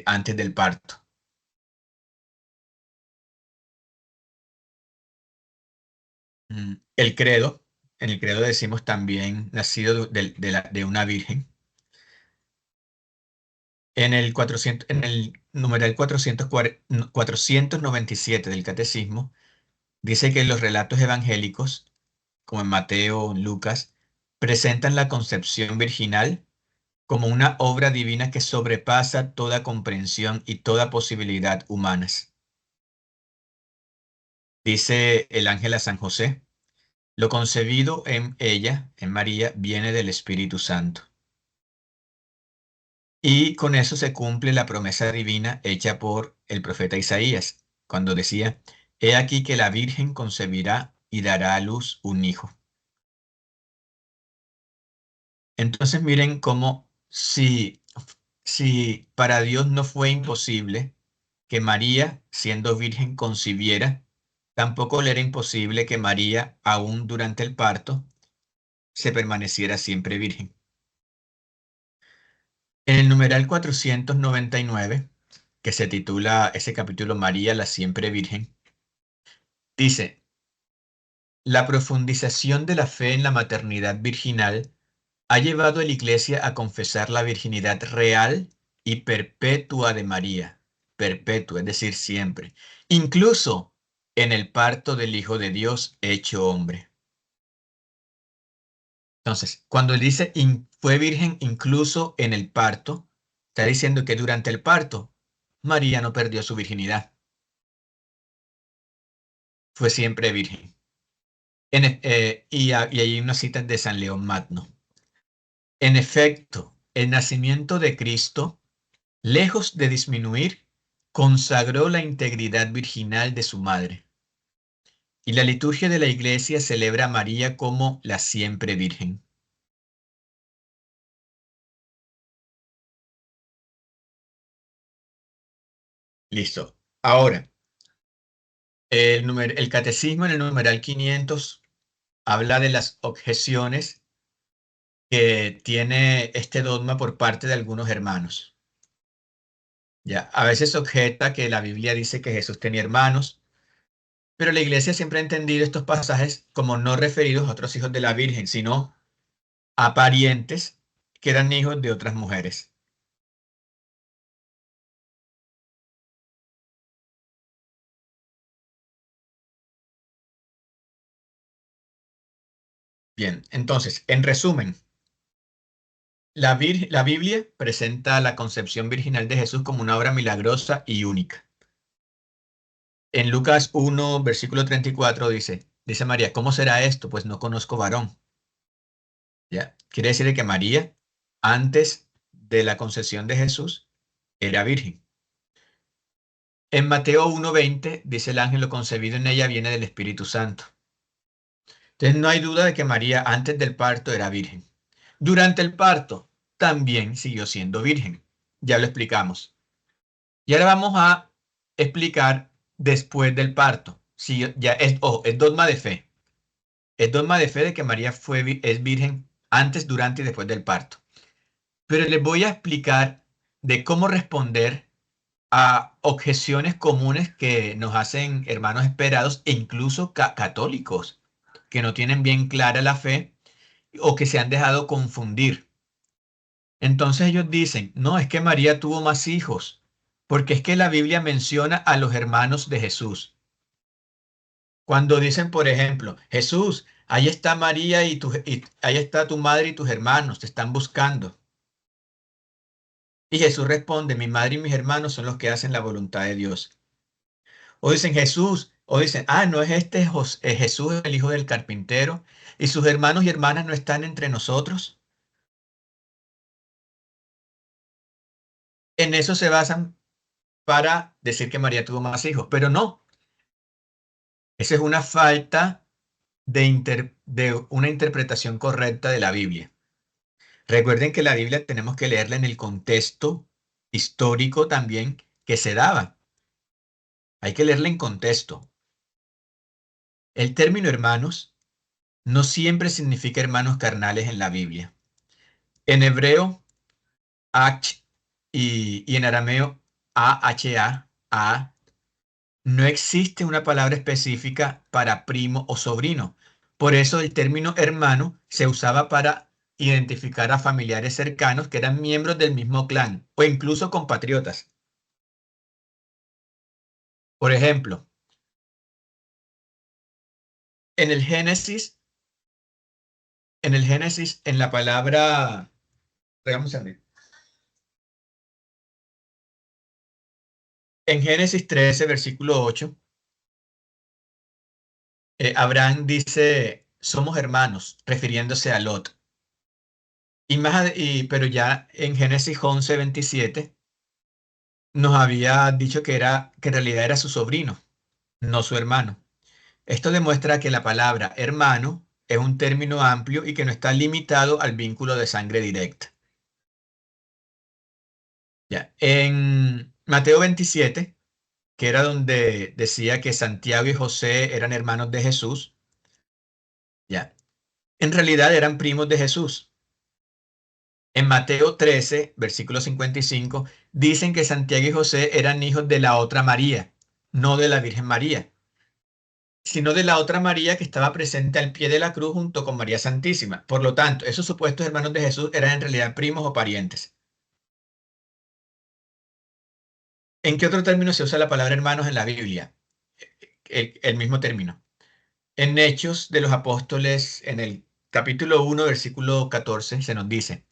antes del parto. El credo, en el credo decimos también nacido de una virgen. En el numeral 497 del Catecismo dice que los relatos evangélicos, como en Mateo, en Lucas, presentan la concepción virginal como una obra divina que sobrepasa toda comprensión y toda posibilidad humanas. Dice el ángel a San José: lo concebido en ella, en María, viene del Espíritu Santo. Y con eso se cumple la promesa divina hecha por el profeta Isaías, cuando decía: he aquí que la Virgen concebirá y dará a luz un hijo. Entonces miren cómo si para Dios no fue imposible que María, siendo virgen, concibiera, tampoco le era imposible que María, aún durante el parto, se permaneciera siempre virgen. En el numeral 499, que se titula ese capítulo María, la siempre virgen, dice: la profundización de la fe en la maternidad virginal ha llevado a la Iglesia a confesar la virginidad real y perpetua de María, perpetua, es decir, siempre, incluso en el parto del Hijo de Dios hecho hombre. Entonces, cuando él dice fue virgen incluso en el parto, está diciendo que durante el parto María no perdió su virginidad, fue siempre virgen. Y hay unas citas de San León Magno. En efecto, el nacimiento de Cristo, lejos de disminuir, consagró la integridad virginal de su madre. Y la liturgia de la Iglesia celebra a María como la siempre Virgen. Listo. Ahora, el catecismo en el numeral 500 habla de las objeciones que tiene este dogma por parte de algunos hermanos. Ya, a veces objeta que la Biblia dice que Jesús tenía hermanos, pero la Iglesia siempre ha entendido estos pasajes como no referidos a otros hijos de la Virgen, sino a parientes que eran hijos de otras mujeres. Bien, entonces, en resumen, la Biblia presenta la concepción virginal de Jesús como una obra milagrosa y única. En Lucas 1, versículo 34 dice María: ¿cómo será esto? Pues no conozco varón. ¿Ya? Quiere decir que María, antes de la concepción de Jesús, era virgen. En Mateo 1:20 dice el ángel: lo concebido en ella viene del Espíritu Santo. Entonces no hay duda de que María antes del parto era virgen. Durante el parto también siguió siendo virgen. Ya lo explicamos. Y ahora vamos a explicar después del parto. Sí, ya es dogma de fe. Es dogma de fe de que María es virgen antes, durante y después del parto. Pero les voy a explicar de cómo responder a objeciones comunes que nos hacen hermanos esperados e incluso católicos que no tienen bien clara la fe o que se han dejado confundir. Entonces ellos dicen, no, es que María tuvo más hijos, porque es que la Biblia menciona a los hermanos de Jesús. Cuando dicen, por ejemplo, Jesús, ahí está María y ahí está tu madre y tus hermanos, te están buscando. Y Jesús responde, mi madre y mis hermanos son los que hacen la voluntad de Dios. O dicen Jesús, o dicen, no es este Jesús, el hijo del carpintero, y sus hermanos y hermanas no están entre nosotros. En eso se basan para decir que María tuvo más hijos, pero no. Esa es una falta de una interpretación correcta de la Biblia. Recuerden que la Biblia tenemos que leerla en el contexto histórico también que se daba. Hay que leerla en contexto. El término hermanos no siempre significa hermanos carnales en la Biblia. En hebreo, ach y en arameo, a, no existe una palabra específica para primo o sobrino. Por eso el término hermano se usaba para identificar a familiares cercanos que eran miembros del mismo clan o incluso compatriotas. Por ejemplo, en el Génesis, en la palabra, vamos a ver, en Génesis 13, versículo 8, Abraham dice, somos hermanos, refiriéndose a Lot. Pero ya en Génesis 11, 27, nos había dicho que en realidad era su sobrino, no su hermano. Esto demuestra que la palabra hermano es un término amplio y que no está limitado al vínculo de sangre directa. Ya. En Mateo 27, que era donde decía que Santiago y José eran hermanos de Jesús, ya. En realidad eran primos de Jesús. En Mateo 13, versículo 55, dicen que Santiago y José eran hijos de la otra María, no de la Virgen María, sino de la otra María que estaba presente al pie de la cruz junto con María Santísima. Por lo tanto, esos supuestos hermanos de Jesús eran en realidad primos o parientes. ¿En qué otro término se usa la palabra hermanos en la Biblia? El mismo término. En Hechos de los Apóstoles, en el capítulo 1, versículo 14, se nos dice,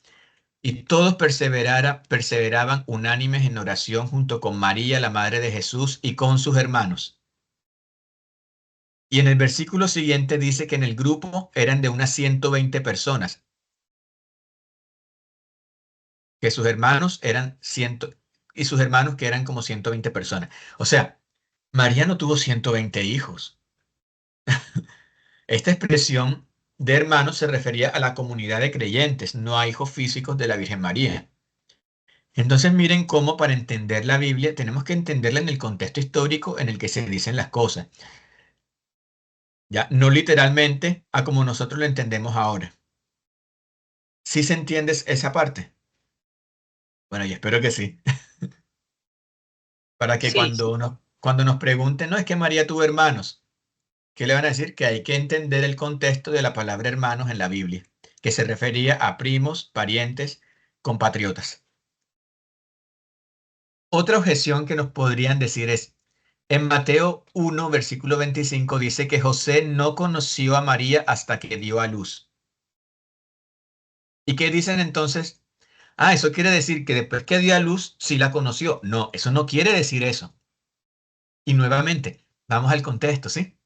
y todos perseveraban unánimes en oración junto con María, la madre de Jesús, y con sus hermanos. Y en el versículo siguiente dice que en el grupo eran de unas 120 personas, que sus hermanos eran y sus hermanos que eran como 120 personas. O sea, María no tuvo 120 hijos. Esta expresión de hermanos se refería a la comunidad de creyentes, no a hijos físicos de la Virgen María. Entonces miren cómo para entender la Biblia tenemos que entenderla en el contexto histórico en el que se dicen las cosas. Ya, no literalmente a como nosotros lo entendemos ahora. ¿Sí se entiende esa parte? Bueno, y espero que sí. Para que Sí, sí. cuando nos pregunten, no es que María tuvo hermanos, ¿qué le van a decir? Que hay que entender el contexto de la palabra hermanos en la Biblia, que se refería a primos, parientes, compatriotas. Otra objeción que nos podrían decir es, en Mateo 1, versículo 25, dice que José no conoció a María hasta que dio a luz. ¿Y qué dicen entonces? Eso quiere decir que después que dio a luz, sí la conoció. No, eso no quiere decir eso. Y nuevamente, vamos al contexto, ¿sí?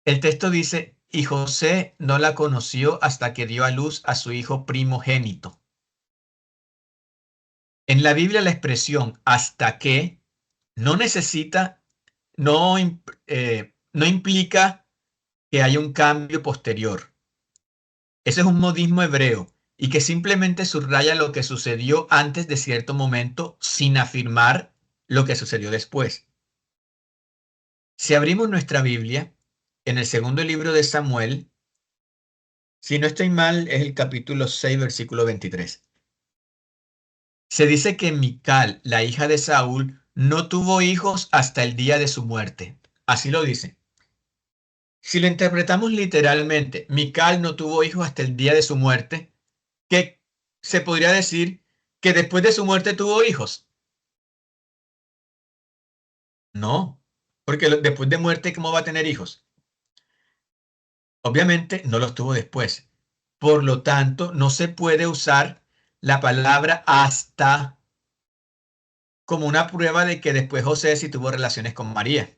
El texto dice, y José no la conoció hasta que dio a luz a su hijo primogénito. En la Biblia la expresión hasta que no necesita, no implica que haya un cambio posterior. Ese es un modismo hebreo y que simplemente subraya lo que sucedió antes de cierto momento sin afirmar lo que sucedió después. Si abrimos nuestra Biblia, en el segundo libro de Samuel, si no estoy mal, es el capítulo 6, versículo 23. Se dice que Mical, la hija de Saúl, no tuvo hijos hasta el día de su muerte. Así lo dice. Si lo interpretamos literalmente, Mical no tuvo hijos hasta el día de su muerte, ¿qué se podría decir? Que después de su muerte tuvo hijos. No, porque después de muerte, ¿cómo va a tener hijos? Obviamente no los tuvo después. Por lo tanto, no se puede usar la palabra hasta como una prueba de que después José sí tuvo relaciones con María.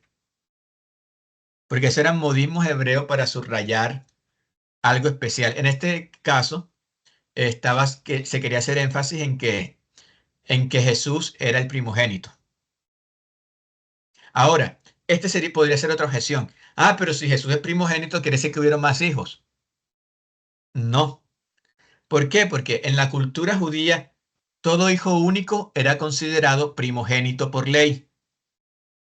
Porque esos eran modismos hebreos para subrayar algo especial. En este caso, que se quería hacer énfasis en que Jesús era el primogénito. Ahora, podría ser otra objeción. Ah, pero si Jesús es primogénito, quiere decir que hubieron más hijos. No. ¿Por qué? Porque en la cultura judía, todo hijo único era considerado primogénito por ley,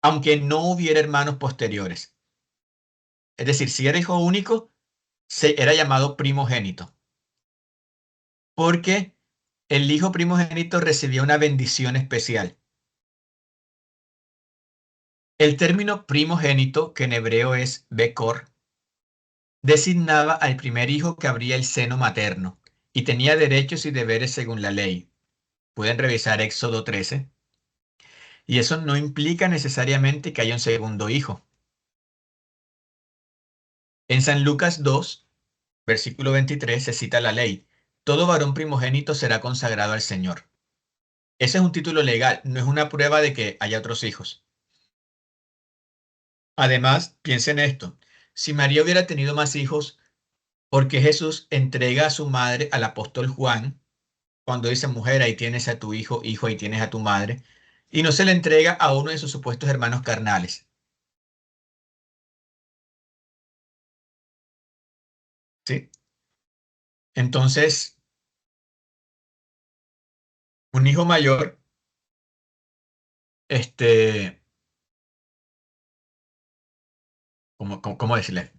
aunque no hubiera hermanos posteriores. Es decir, si era hijo único, era llamado primogénito, porque el hijo primogénito recibía una bendición especial. El término primogénito, que en hebreo es Bekor, designaba al primer hijo que abría el seno materno y tenía derechos y deberes según la ley. Pueden revisar Éxodo 13. Y eso no implica necesariamente que haya un segundo hijo. En San Lucas 2, versículo 23, se cita la ley. Todo varón primogénito será consagrado al Señor. Ese es un título legal, no es una prueba de que haya otros hijos. Además, piensen esto. Si María hubiera tenido más hijos, ¿por qué Jesús entrega a su madre al apóstol Juan cuando dice, mujer, ahí tienes a tu hijo, hijo, ahí tienes a tu madre, y no se le entrega a uno de sus supuestos hermanos carnales? ¿Sí? Entonces, un hijo mayor, este, ¿cómo decirle?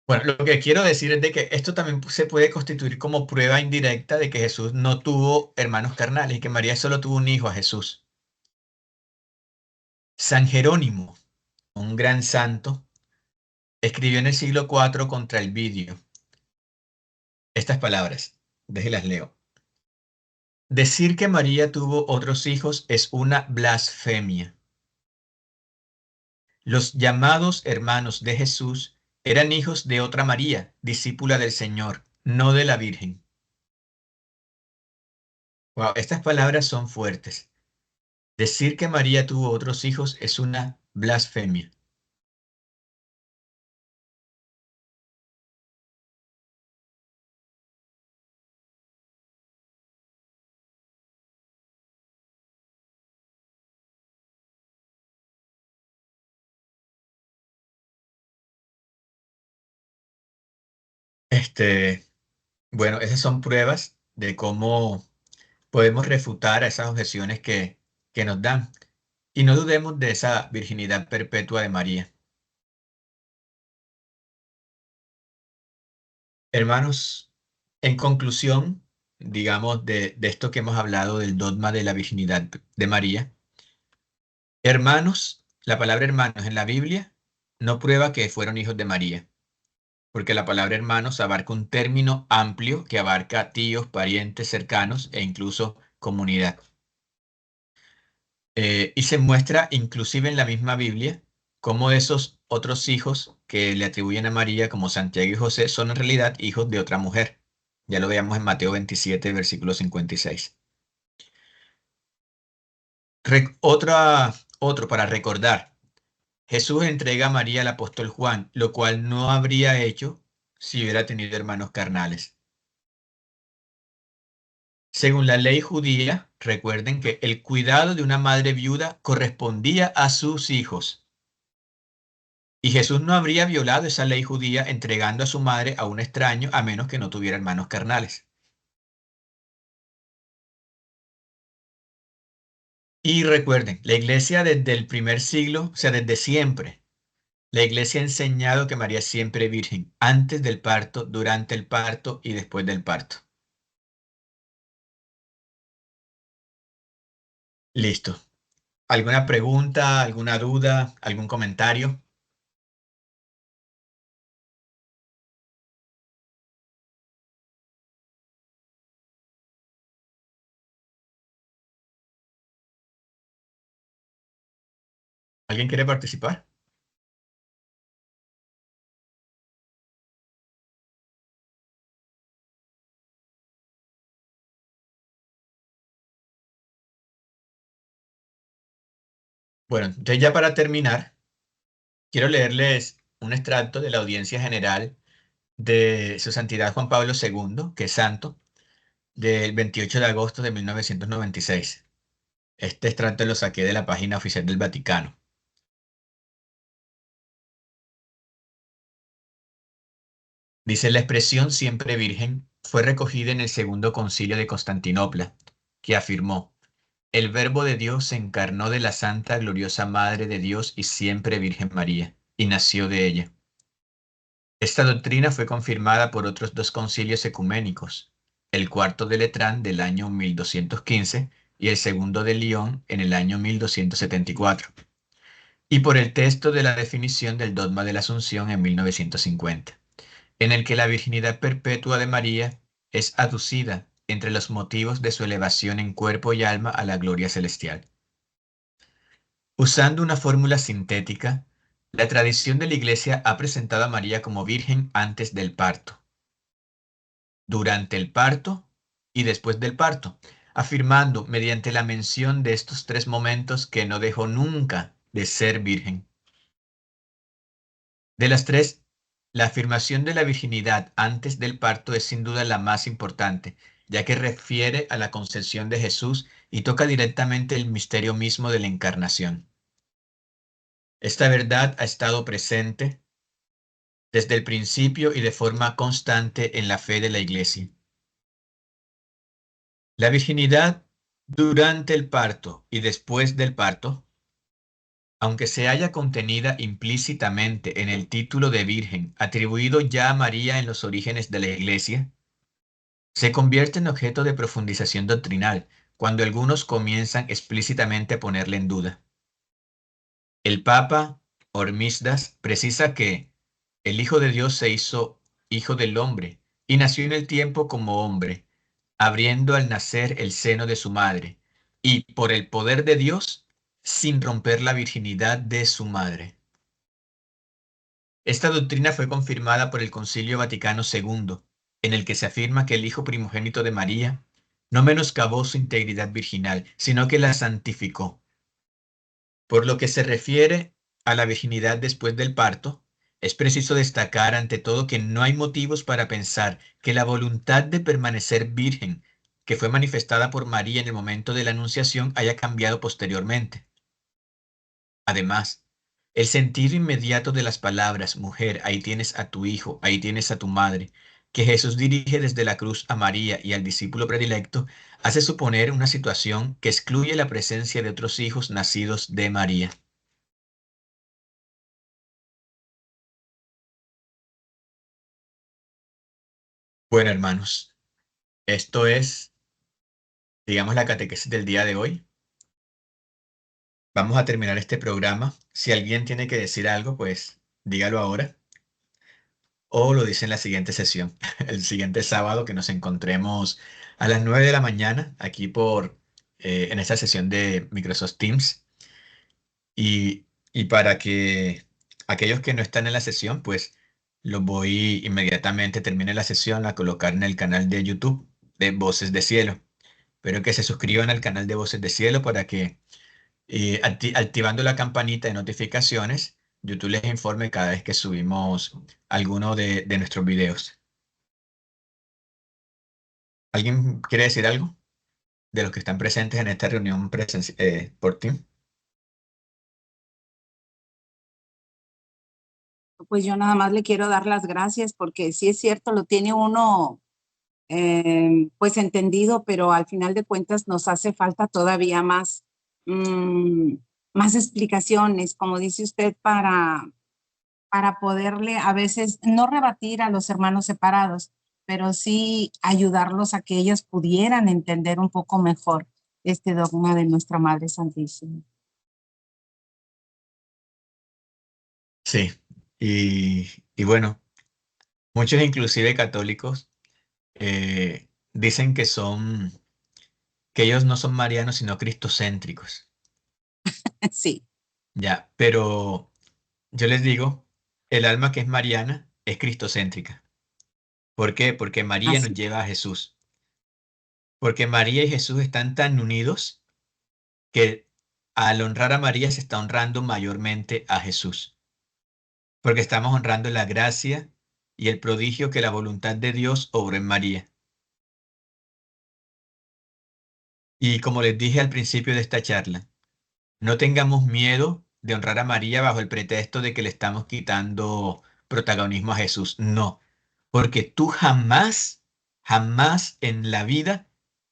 Bueno, lo que quiero decir es de que esto también se puede constituir como prueba indirecta de que Jesús no tuvo hermanos carnales y que María solo tuvo un hijo, a Jesús. San Jerónimo, un gran santo, escribió en el siglo IV contra el vidio estas palabras, déjelas leo. Decir que María tuvo otros hijos es una blasfemia. Los llamados hermanos de Jesús eran hijos de otra María, discípula del Señor, no de la Virgen. Wow, estas palabras son fuertes. Decir que María tuvo otros hijos es una blasfemia. Este, bueno, esas son pruebas de cómo podemos refutar a esas objeciones que nos dan. Y no dudemos de esa virginidad perpetua de María. Hermanos, en conclusión, digamos, de esto que hemos hablado del dogma de la virginidad de María, hermanos, la palabra hermanos en la Biblia no prueba que fueron hijos de María, porque la palabra hermanos abarca un término amplio que abarca tíos, parientes cercanos e incluso comunidad. Y se muestra inclusive en la misma Biblia cómo esos otros hijos que le atribuyen a María, como Santiago y José, son en realidad hijos de otra mujer. Ya lo veamos en Mateo 27, versículo 56. Otro para recordar. Jesús entrega a María al apóstol Juan, lo cual no habría hecho si hubiera tenido hermanos carnales. Según la ley judía, recuerden que el cuidado de una madre viuda correspondía a sus hijos. Y Jesús no habría violado esa ley judía entregando a su madre a un extraño a menos que no tuviera hermanos carnales. Y recuerden, la iglesia desde el primer siglo, o sea, desde siempre, la iglesia ha enseñado que María es siempre virgen, antes del parto, durante el parto y después del parto. Listo. ¿Alguna pregunta, alguna duda, algún comentario? ¿Alguien quiere participar? Bueno, entonces ya para terminar, quiero leerles un extracto de la audiencia general de Su Santidad Juan Pablo II, que es santo, del 28 de agosto de 1996. Este extracto lo saqué de la página oficial del Vaticano. Dice, la expresión siempre virgen fue recogida en el Segundo Concilio de Constantinopla, que afirmó, el Verbo de Dios se encarnó de la Santa Gloriosa Madre de Dios y siempre Virgen María, y nació de ella. Esta doctrina fue confirmada por otros dos concilios ecuménicos, el cuarto de Letrán del año 1215 y el segundo de Lyon en el año 1274, y por el texto de la definición del dogma de la Asunción en 1950, en el que la virginidad perpetua de María es aducida entre los motivos de su elevación en cuerpo y alma a la gloria celestial. Usando una fórmula sintética, la tradición de la Iglesia ha presentado a María como virgen antes del parto, durante el parto y después del parto, afirmando mediante la mención de estos tres momentos que no dejó nunca de ser virgen. De las tres, la afirmación de la virginidad antes del parto es sin duda la más importante, ya que refiere a la concepción de Jesús y toca directamente el misterio mismo de la encarnación. Esta verdad ha estado presente desde el principio y de forma constante en la fe de la Iglesia. La virginidad durante el parto y después del parto, aunque se haya contenida implícitamente en el título de Virgen atribuido ya a María en los orígenes de la Iglesia, se convierte en objeto de profundización doctrinal cuando algunos comienzan explícitamente a ponerla en duda. El Papa Hormisdas precisa que el Hijo de Dios se hizo Hijo del hombre y nació en el tiempo como hombre, abriendo al nacer el seno de su madre, y por el poder de Dios, sin romper la virginidad de su madre. Esta doctrina fue confirmada por el Concilio Vaticano II, en el que se afirma que el Hijo primogénito de María no menoscabó su integridad virginal, sino que la santificó. Por lo que se refiere a la virginidad después del parto, es preciso destacar ante todo que no hay motivos para pensar que la voluntad de permanecer virgen, que fue manifestada por María en el momento de la Anunciación, haya cambiado posteriormente. Además, el sentido inmediato de las palabras, mujer, ahí tienes a tu hijo, ahí tienes a tu madre, que Jesús dirige desde la cruz a María y al discípulo predilecto, hace suponer una situación que excluye la presencia de otros hijos nacidos de María. Bueno, hermanos, esto es, digamos, la catequesis del día de hoy. Vamos a terminar este programa. Si alguien tiene que decir algo, pues dígalo ahora o lo dice en la siguiente sesión, el siguiente sábado que nos encontremos a las 9 de la mañana aquí en esta sesión de Microsoft Teams. Y para que aquellos que no están en la sesión, pues los voy inmediatamente, termine la sesión, a colocar en el canal de YouTube de Voces de Cielo. Espero que se suscriban al canal de Voces de Cielo para que activando la campanita de notificaciones, YouTube les informe cada vez que subimos alguno de nuestros videos. ¿Alguien quiere decir algo de los que están presentes en esta reunión por Team? Pues yo nada más le quiero dar las gracias porque sí es cierto, lo tiene uno pues entendido, pero al final de cuentas nos hace falta todavía más más explicaciones, como dice usted, para poderle a veces no rebatir a los hermanos separados, pero sí ayudarlos a que ellos pudieran entender un poco mejor este dogma de nuestra Madre Santísima. Sí, y bueno, muchos inclusive católicos dicen que ellos no son marianos, sino cristocéntricos. Sí. Ya, pero yo les digo, el alma que es mariana es cristocéntrica. ¿Por qué? Porque María nos Así. lleva a Jesús. Porque María y Jesús están tan unidos que al honrar a María se está honrando mayormente a Jesús. Porque estamos honrando la gracia y el prodigio que la voluntad de Dios obró en María. Y como les dije al principio de esta charla, no tengamos miedo de honrar a María bajo el pretexto de que le estamos quitando protagonismo a Jesús. No, porque tú jamás, jamás en la vida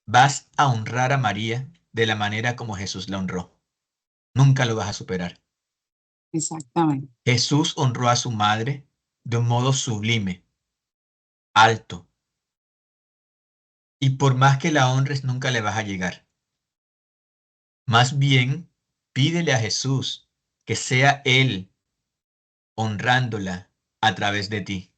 vas a honrar a María de la manera como Jesús la honró. Nunca lo vas a superar. Exactamente. Jesús honró a su madre de un modo sublime, alto. Y por más que la honres, nunca le vas a llegar. Más bien, pídele a Jesús que sea Él honrándola a través de ti.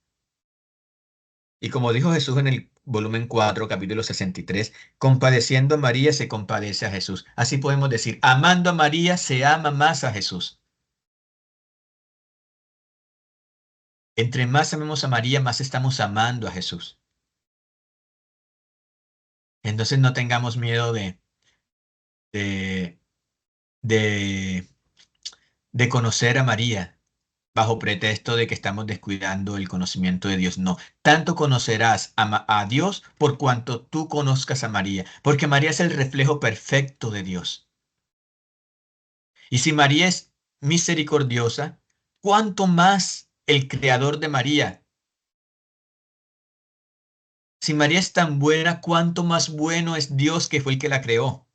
Y como dijo Jesús en el volumen 4, capítulo 63, compadeciendo a María se compadece a Jesús. Así podemos decir, amando a María se ama más a Jesús. Entre más amemos a María, más estamos amando a Jesús. Entonces no tengamos miedo de, de, de conocer a María bajo pretexto de que estamos descuidando el conocimiento de Dios. No, tanto conocerás a Dios por cuanto tú conozcas a María, porque María es el reflejo perfecto de Dios. Y si María es misericordiosa, ¿cuánto más el creador de María? Si María es tan buena, ¿cuánto más bueno es Dios que fue el que la creó?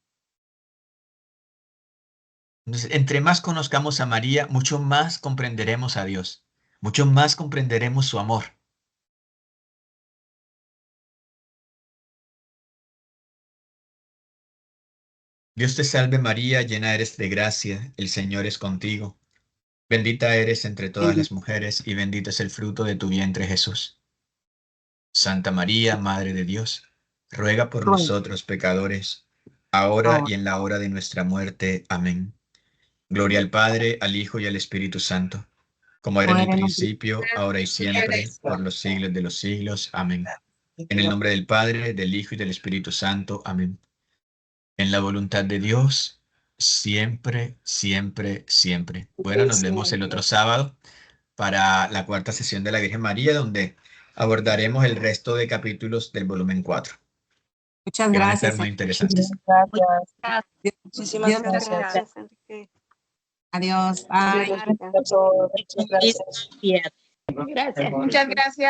Entonces, entre más conozcamos a María, mucho más comprenderemos a Dios, mucho más comprenderemos su amor. Dios te salve María, llena eres de gracia, el Señor es contigo. Bendita eres entre todas las mujeres y bendito es el fruto de tu vientre Jesús. Santa María, Madre de Dios, ruega por nosotros pecadores, ahora y en la hora de nuestra muerte. Amén. Gloria al Padre, al Hijo y al Espíritu Santo, como era en el principio, ahora y siempre, por los siglos de los siglos. Amén. En el nombre del Padre, del Hijo y del Espíritu Santo. Amén. En la voluntad de Dios, siempre, siempre, siempre. Bueno, nos vemos el otro sábado para la cuarta sesión de la Virgen María, donde abordaremos el resto de capítulos del volumen 4, Muchas que van a estar gracias. muy interesantes. Gracias. Muchísimas Dios gracias. Gracias, Enrique. Adiós. Dios Bye. los bendiga a todos. Muchas gracias. Gracias. Muchas gracias.